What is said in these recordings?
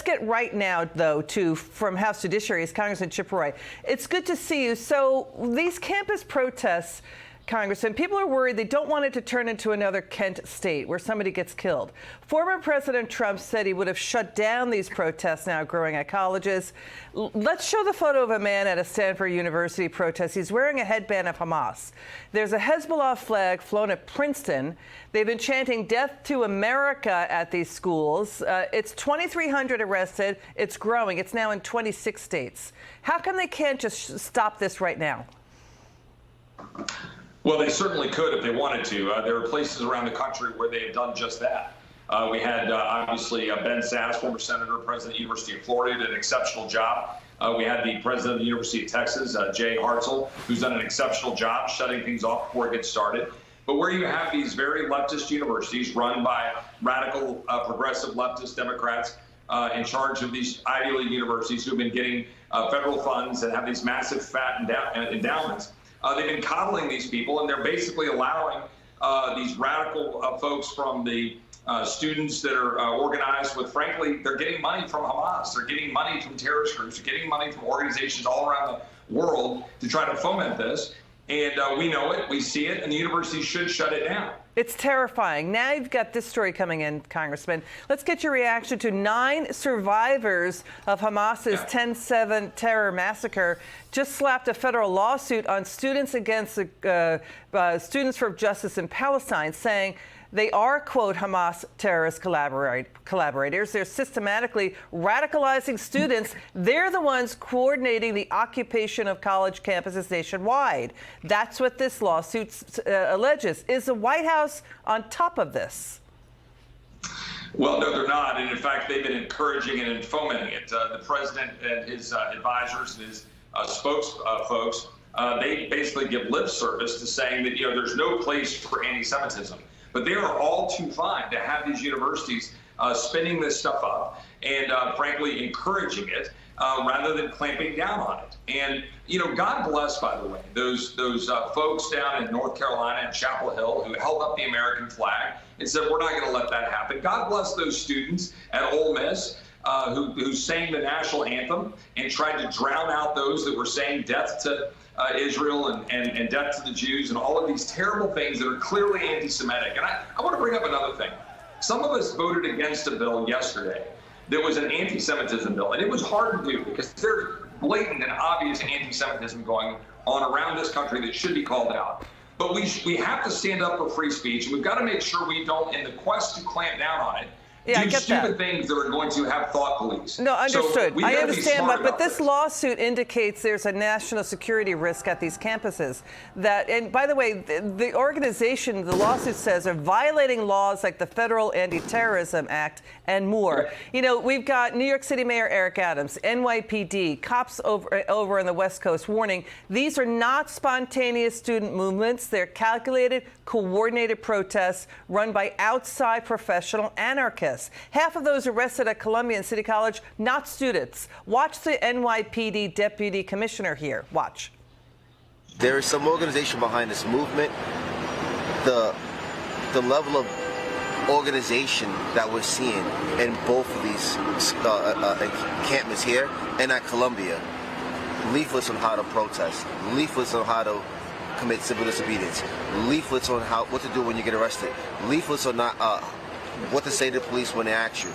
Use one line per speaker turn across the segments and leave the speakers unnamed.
get right now, though, from House Judiciary is Congressman Chip Roy. It's good to see you. So these campus protests, Congressman, people are worried they don't want it to turn into another Kent state where somebody gets killed. Former President Trump said he would have shut down these protests now growing at colleges. Let's show the photo of a man at a Stanford University protest. He's wearing a headband of Hamas. There's a Hezbollah flag flown at Princeton. They've been chanting death to America at these schools. It's 2,300 arrested. It's growing. It's now in 26 states. How come they can't just stop this right now?
Well, they certainly could if they wanted to. There are places around the country where they have done just that. We had, obviously, Ben Sasse, former senator, president of the University of Florida, did an exceptional job. We had the president of the University of Texas, Jay Hartzell, who's done an exceptional job shutting things off before it gets started. But where you have these very leftist universities run by radical, progressive leftist Democrats in charge of these Ivy League universities who've been getting federal funds and have these massive fat endowments, they've been coddling these people, and they're basically allowing these radical folks from the students that are organized with, frankly, they're getting money from Hamas. They're getting money from terrorist groups. They're getting money from organizations all around the world to try to foment this. And we know it, we see it, and the university should shut it down.
It's terrifying. Now you've got this story coming in, Congressman. Let's get your reaction to 9 survivors of Hamas's 10/7 terror massacre just slapped a federal lawsuit on students against Students for Justice in Palestine, saying they are, quote, Hamas terrorist collaborators. They're systematically radicalizing students. They're the ones coordinating the occupation of college campuses nationwide. That's what this lawsuit alleges. Is the White House on top of this?
Well, no, they're not. And in fact, they've been encouraging it and fomenting it. The president and his advisors and his folks, they basically give lip service to saying that, there's no place for anti-Semitism. But they are all too fine to have these universities spinning this stuff up and, frankly, encouraging it rather than clamping down on it. And, God bless, by the way, those folks down in North Carolina and Chapel Hill who held up the American flag and said, we're not going to let that happen. God bless those students at Ole Miss who sang the national anthem and tried to drown out those that were saying death to Israel and death to the Jews and all of these terrible things that are clearly anti-Semitic. And I want to bring up another thing. Some of us voted against a bill yesterday that was an anti-Semitism bill, and it was hard to do because there's blatant and obvious anti-Semitism going on around this country that should be called out. But we have to stand up for free speech, and we've got to make sure we don't, in the quest to clamp down on it, do stupid things that are going to have thought police.
No, understood.
So
I understand, but this lawsuit indicates there's a national security risk at these campuses. And by the way, the organization, the lawsuit says, are violating laws like the Federal Anti-Terrorism Act and more. We've got New York City Mayor Eric Adams, NYPD, cops over on the West Coast warning these are not spontaneous student movements. They're calculated, coordinated protests run by outside professional anarchists. Half of those arrested at Columbia and City College, not students. Watch the NYPD deputy commissioner here. Watch.
There is some organization behind this movement. The level of organization that we're seeing in both of these encampments here and at Columbia. Leaflets on how to protest. Leaflets on how to commit civil disobedience. Leaflets on what to do when you get arrested. Leaflets on what to say to the police when they ask you.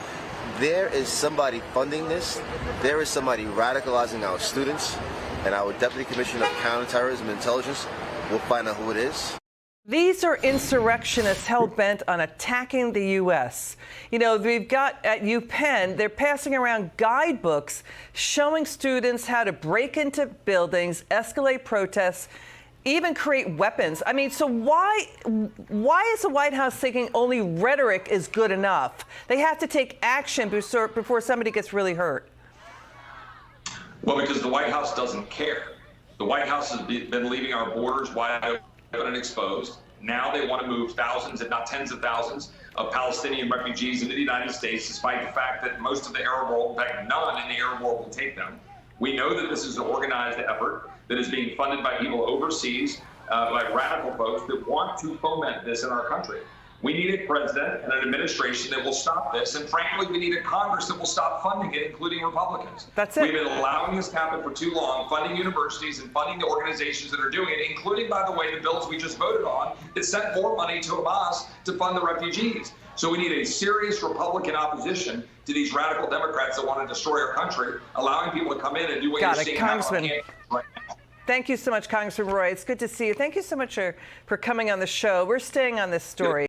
There is somebody funding this. There is somebody radicalizing our students, and our Deputy Commissioner of Counterterrorism and Intelligence will find out who it is.
These are insurrectionists hell-bent on attacking the U.S. We've got at UPenn, they're passing around guidebooks showing students how to break into buildings, escalate protests, even create weapons. I mean, so why is the White House thinking only rhetoric is good enough? They have to take action before somebody gets really hurt.
Well, because the White House doesn't care. The White House has been leaving our borders wide open and exposed. Now they want to move thousands, if not tens of thousands, of Palestinian refugees into the United States, despite the fact that most of the Arab world, in fact, none in the Arab world will take them. We know that this is an organized effort that is being funded by people overseas, by radical folks that want to foment this in our country. We need a president and an administration that will stop this. And frankly, we need a Congress that will stop funding it, including Republicans.
That's it.
We've been allowing this to happen for too long, funding universities and funding the organizations that are doing it, including, by the way, the bills we just voted on that sent more money to Hamas to fund the refugees. So we need a serious Republican opposition to these radical Democrats that want to destroy our country, allowing people to come in and do what you're seeing
Congressman.
right now.
Thank you so much, Congressman Roy. It's good to see you. Thank you so much for coming on the show. We're staying on this story.